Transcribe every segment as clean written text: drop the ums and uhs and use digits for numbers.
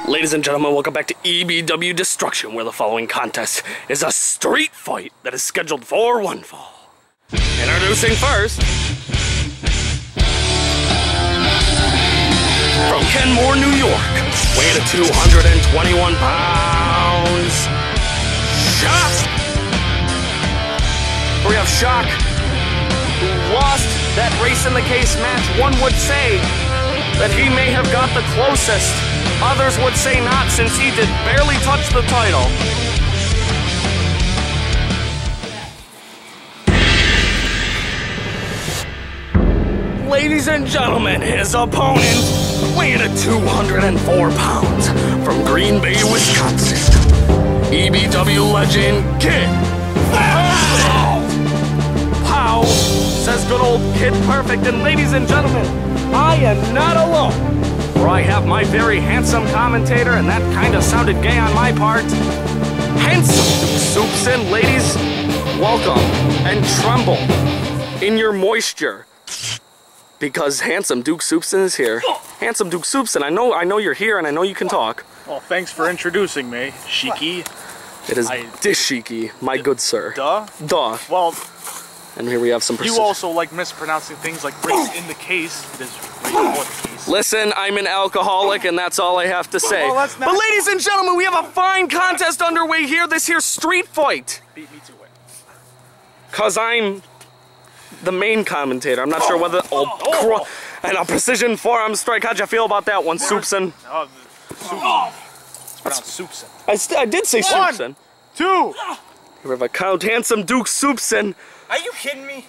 Ladies and gentlemen, welcome back to EBW Destruction, where the following contest is a street fight that is scheduled for one fall. Introducing first, from Kenmore, New York, weighing at 221 pounds, Shock! We have Shock, who lost that race in the case match. One would say that he may have got the closest. Others would say not, since he did barely touch the title. Ladies and gentlemen, his opponent, weighing at 204 pounds, from Green Bay, Wisconsin, EBW legend, Kid Pow, says good old Kid Perfect. And ladies and gentlemen, I am not alone. For I have my very handsome commentator, and that kind of sounded gay on my part. Handsome Duke Soupson, ladies, welcome and tremble in your moisture, because Handsome Duke Soupson is here. Handsome Duke Soupson, I know you're here, and I know you can talk. Well, thanks for introducing me, Shiki. It is Dishiki, my good sir. Duh? Duh. Well, and here we have some precision. You also like mispronouncing things like race in the case. It is race for the case. Listen, I'm an alcoholic, and that's all I have to say. Well, that's not... But ladies and gentlemen, we have a fine contest underway here, this here street fight. Beat me to it. Cause I'm the main commentator. I'm not sure whether... and a precision forearm strike. How'd you feel about that one, Soupson? Soupson. It's pronounced Soupson. I did say Soupson. 1, 2. Here we have a count. Handsome Duke Soupson. Are you kidding me?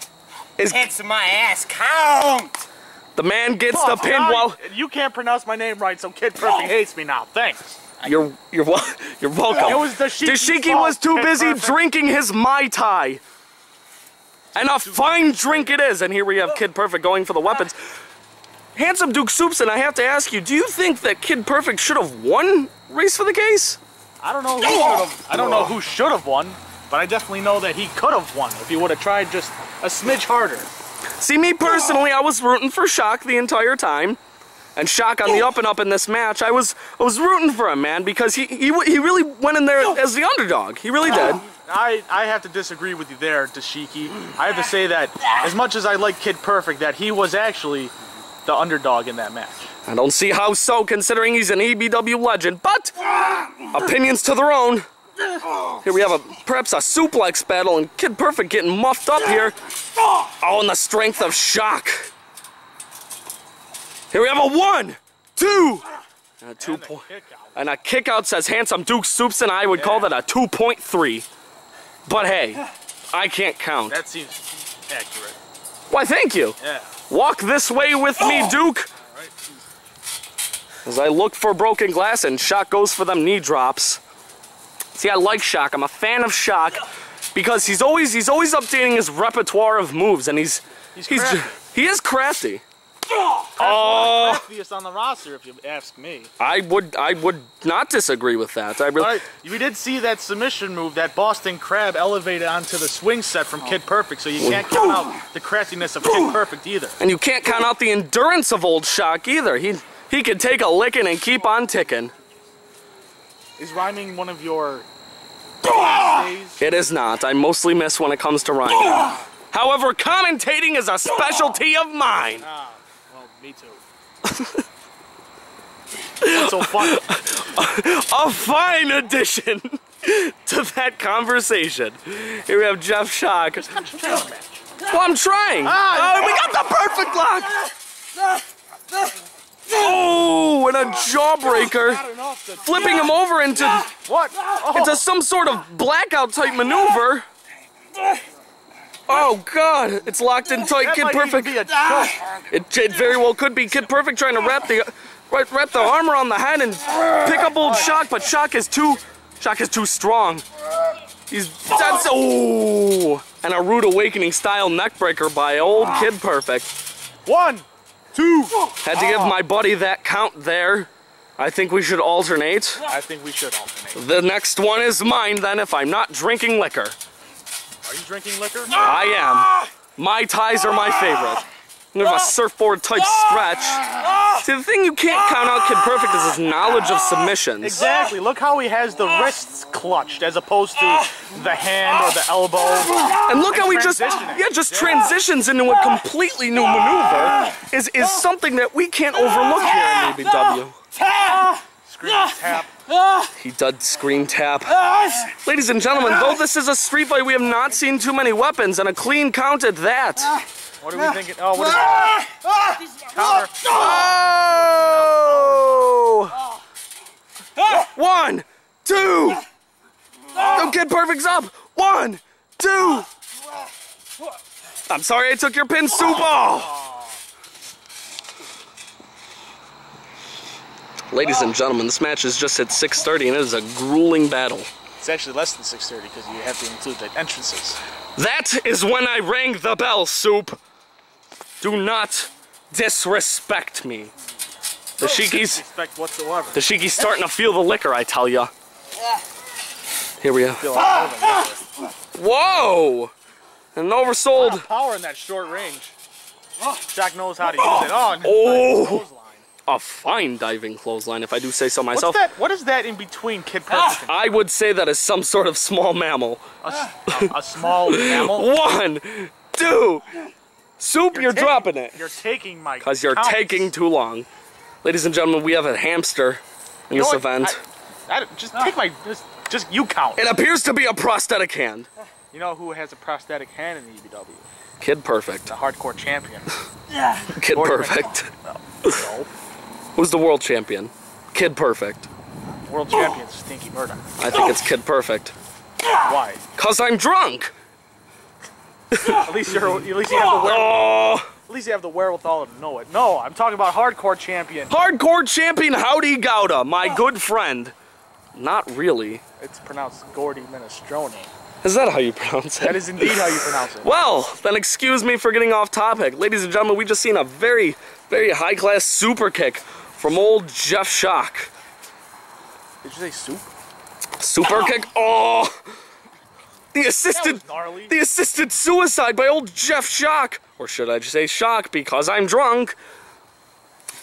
Handsome my ass, count! The man gets the pin while... You can't pronounce my name right, so Kid Perfect hates me now. Thanks. You're welcome. It was Dashiki was too busy drinking his Mai Tai. And a fine drink it is. And here we have Kid Perfect going for the weapons. Handsome Duke Soupson, I have to ask you, do you think that Kid Perfect should have won Race for the Case? I don't know who should have. I don't know who should have won, but I definitely know that he could have won if he would have tried just a smidge harder. See, me personally, I was rooting for Shock the entire time. And Shock on the up and up in this match, I was rooting for him, man, because he really went in there as the underdog. He really did. I have to disagree with you there, Dashiki. I have to say that as much as I like Kid Perfect, that he was actually the underdog in that match. I don't see how so, considering he's an EBW legend, but opinions to their own. Here we have perhaps a suplex battle, and Kid Perfect getting muffed up here. Oh, and the strength of Shock. Here we have a 1, 2, and a 2 point, and a kick out, says Handsome Duke Soupson. I would call that a 2.3. But hey, I can't count. That seems accurate. Why, thank you. Yeah. Walk this way with me, Duke. As I look for broken glass, and Shock goes for them knee drops. See, I like Shock. I'm a fan of Shock because he's always updating his repertoire of moves, and he is crafty. Oh, craftiest on the roster, if you ask me. I would not disagree with that. We did see that submission move, that Boston Crab elevated onto the swing set from Kid Perfect, so you can't count out the craftiness of Kid Perfect either. And you can't count out the endurance of old Shock either. He could take a licking and keep on ticking. Is rhyming one of your days? It is not. I mostly miss when it comes to rhyming. However, commentating is a specialty of mine. Well, me too. What's so funny? A fine addition to that conversation. Here we have Jeff Shock. Well, I'm trying. We got the perfect lock. Oh, and a jawbreaker, flipping him over into into some sort of blackout type maneuver. Oh God, it's locked in tight. Kid Perfect. It very well could be. Kid Perfect trying to wrap the arm around the head and pick up old Shock, but Shock is too strong. He's dead. Oh, and a rude awakening style neckbreaker by old Kid Perfect. 1, 2. Had to give my buddy that count there. I think we should alternate. I think we should alternate. The next one is mine then, if I'm not drinking liquor. Are you drinking liquor? I am. Mai Tais are my favorite. There's a surfboard type stretch. See, the thing you can't count out Kid Perfect is his knowledge of submissions. Exactly. Look how he has the wrists clutched as opposed to the hand or the elbow. And look how he just transitions into a completely new maneuver is something that we can't overlook here in EBW. Screen tap. He did screen tap. Ladies and gentlemen, though this is a street fight, we have not seen too many weapons, and a clean count at that. What are we thinking? Oh, what is that? Counter. Oh! 1, 2. No, Kid Perfect's up. 1, 2. I'm sorry I took your pin, Soup. Oh. Ladies and gentlemen, this match has just hit 6:30 and it is a grueling battle. It's actually less than 6:30 because you have to include the entrances. That is when I rang the bell, Soup. Do not disrespect me. The Shiki's Disrespect whatsoever. The Shiki's starting to feel the liquor, I tell ya. Here we go. Whoa! An oversold. Power in that short range. Shock knows how to use it. Oh, Oh! A fine diving clothesline, if I do say so myself. What's that? What is that in between Kid Perfect? I would say that is some sort of small mammal. A small mammal? 1, 2. Soup, you're dropping it. You're taking my Because you're taking too long. Ladies and gentlemen, we have a hamster in this event. Just take my... Just you count. It appears to be a prosthetic hand. You know who has a prosthetic hand in the EBW? Kid Perfect. The hardcore champion. Kid Perfect. No. Who's the world champion? Kid Perfect. World champion's Stinky Murdoch. I think it's Kid Perfect. Why? 'Cause I'm drunk. At least you have the wherewithal. At least you have the wherewithal to know it. No, I'm talking about hardcore champion. Hardcore champion Howdy Gouda, my good friend. Not really. It's pronounced Gordy Minestrone. Is that how you pronounce it? That is indeed how you pronounce it. Well, then excuse me for getting off topic. Ladies and gentlemen, we just seen a very, very high-class super kick from old Jeff Shock. Did you say soup? Super kick? Oh! The assisted suicide by old Jeff Shock. Or should I just say Shock because I'm drunk.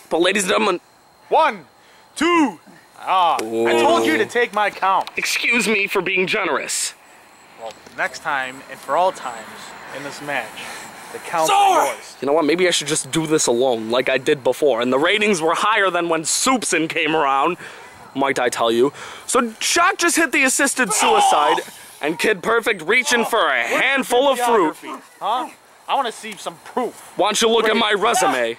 But ladies and gentlemen... 1, 2. I told you to take my count. Excuse me for being generous. Well, next time and for all times in this match, the count is yours. You know what? Maybe I should just do this alone like I did before. And the ratings were higher than when Soupson came around, might I tell you. So Shock just hit the assisted suicide and Kid Perfect reaching for a handful of fruit. Huh? I want to see some proof. Why don't you look at my resume?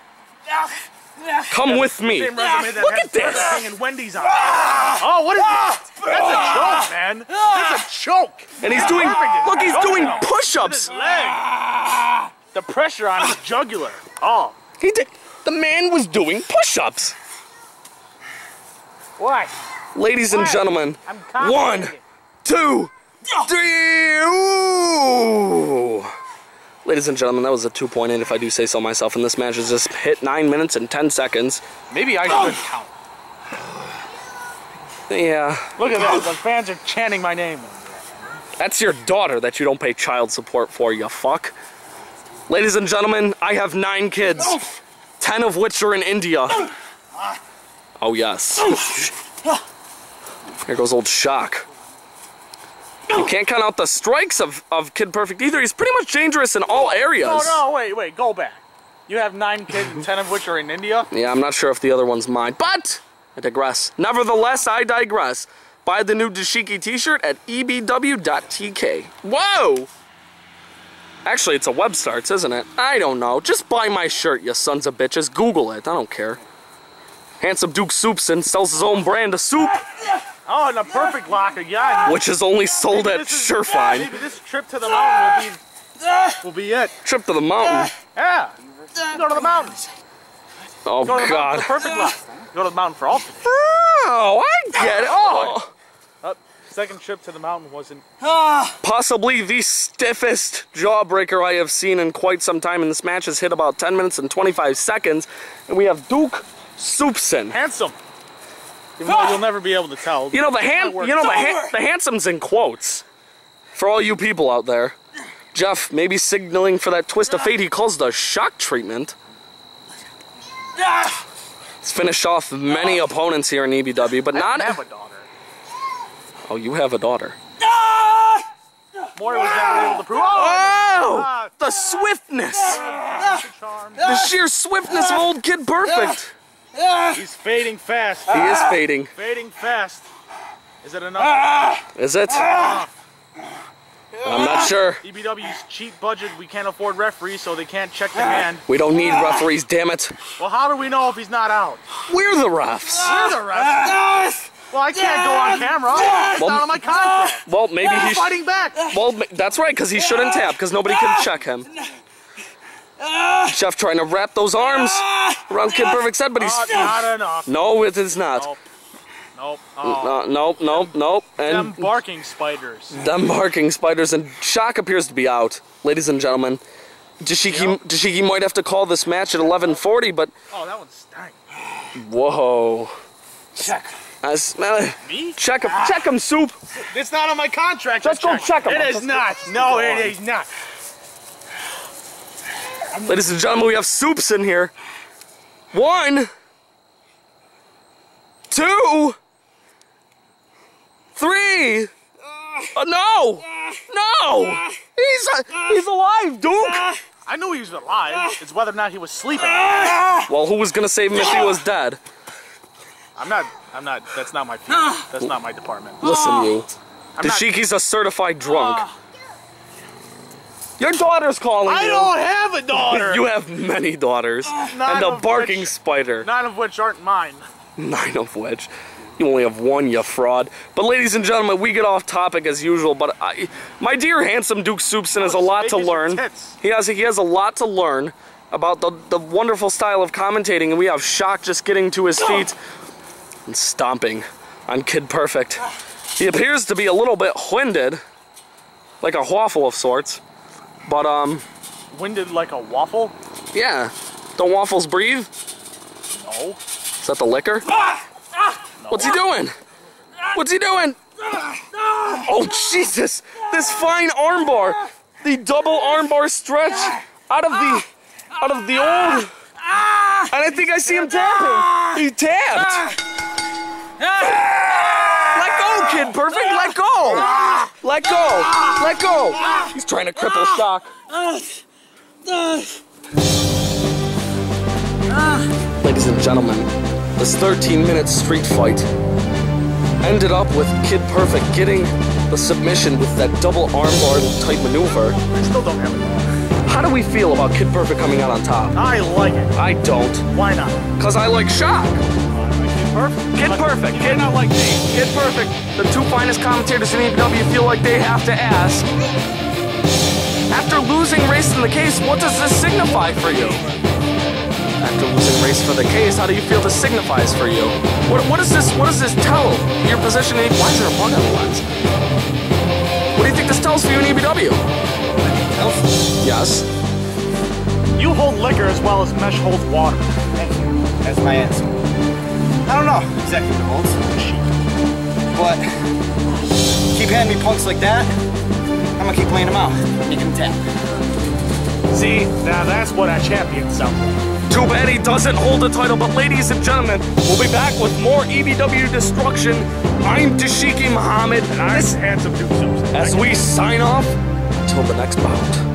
Come with me. Same resume that Look has at this. Burger King and Wendy's on. Oh, what is this? That's a choke, man. That's a choke. And he's doing, look, he's doing push-ups. His leg. The pressure on his jugular. Oh. He did. The man was doing push-ups. What? Ladies and gentlemen, I'm 1, 2, 3. Ooh. Ladies and gentlemen, that was a 2.8 if I do say so myself, and this match has just hit 9 minutes and 10 seconds. Maybe I should count. Yeah. Look at that. The fans are chanting my name. That's your daughter that you don't pay child support for, you fuck. Ladies and gentlemen, I have 9 kids, 10 of which are in India. Oh, yes. Here goes old Shock. You can't count out the strikes of Kid Perfect either. He's pretty much dangerous in all areas. No, wait, go back. You have 9 kids and 10 of which are in India? Yeah, I'm not sure if the other one's mine, but I digress. Nevertheless, I digress. Buy the new Dashiki t-shirt at ebw.tk. Whoa! Actually, it's a web starts, isn't it? I don't know. Just buy my shirt, you sons of bitches. Google it. I don't care. Handsome Duke Soupson sells his own brand of soup. Oh, and a perfect lock again. Which is only sold at Surefine. Maybe this trip to the mountain will be it. Trip to the mountain? Yeah. Go to the mountains. Oh, Go to the God. mountain for perfect lock. Go to the mountain for alternate. Oh, I get it. Oh. Second trip to the mountain wasn't... Possibly the stiffest jawbreaker I have seen in quite some time, and this match has hit about 10 minutes and 25 seconds, and we have Duke Soupson. Handsome. Even though you'll never be able to tell. You know the handsome's in quotes. For all you people out there. Jeff, maybe signaling for that twist of fate he calls the shock treatment. He's finished off many opponents here in EBW, but not... I have a daughter. Oh, you have a daughter. Maury was never able to prove. Oh! The swiftness! The sheer swiftness of old Kid Perfect! He's fading fast. He is fading. Fading fast. Is it enough? Is it? I'm not sure. EBW's cheap budget, we can't afford referees, so they can't check the hand. We don't need referees, damn it. Well, how do we know if he's not out? We're the refs. We're the refs. Well, I can't go on camera. It's not on my contract. Well, maybe he's fighting back. Well, that's right, because he shouldn't tap, because nobody can check him. Jeff trying to wrap those arms around Kid Perfect's head, but he's... Not enough. No, it is not. Nope. Nope. And them barking spiders. Them barking spiders, and Shock appears to be out. Ladies and gentlemen, Dashiki might have to call this match at 11:40, but... Oh, that one stank. Whoa. Check. Me? Check him, Soup. It's not on my contract. Let's go check him. It is not. No, it is not. Ladies and gentlemen, we have Soups in here. 1, 2, 3. No! He's alive, Duke! I knew he was alive. It's whether or not he was sleeping. Well, who was gonna save him if he was dead? I'm not, that's not my field. That's not my department. Listen, you. Dashiki's a certified drunk. Your daughter's calling you. I don't have a daughter. You have many daughters. And a barking spider. 9 of which aren't mine. 9 of which? You only have 1, you fraud. But ladies and gentlemen, we get off topic as usual, but my dear handsome Duke Soupson has a lot to learn. He has a lot to learn about the wonderful style of commentating, and we have Shock just getting to his feet and stomping on Kid Perfect. He appears to be a little bit winded, like a waffle of sorts, but winded like a waffle? Yeah. Don't waffles breathe? No. Is that the liquor? No. What's he doing? What's he doing? Oh Jesus! This fine armbar, the double armbar stretch out of the old. And I think I see him tapping. He tapped. Let go, Kid Perfect. Let go. Let go. Let go. He's trying to cripple Shock. Ladies and gentlemen, this 13-minute street fight ended up with Kid Perfect getting the submission with that double armbar type maneuver. I still don't have it. How do we feel about Kid Perfect coming out on top? I like it. I don't. Why not? Because I like Shock. Kid Perfect? Kid Perfect. Kid not like me. Kid Perfect. The 2 finest commentators in EBW feel like they have to ask, after losing race in the case, what does this signify for you? After losing race for the case, how do you feel this signifies for you? What does this tell your position in... Why is there a bug on the lens? What do you think this tells for you in EBW? Yes. You hold liquor as well as Mesh holds water. Thank you. That's my answer. I don't know exactly what it holds. But keep handing me punks like that, I'm gonna keep laying them out. Making them tap. See, now that's what a champion sounds like. Too bad he doesn't hold the title, but ladies and gentlemen, we'll be back with more EBW destruction. I'm Dashiki Muhammad, and I'm handsome Duke Soupson. As we sign off until the next bout.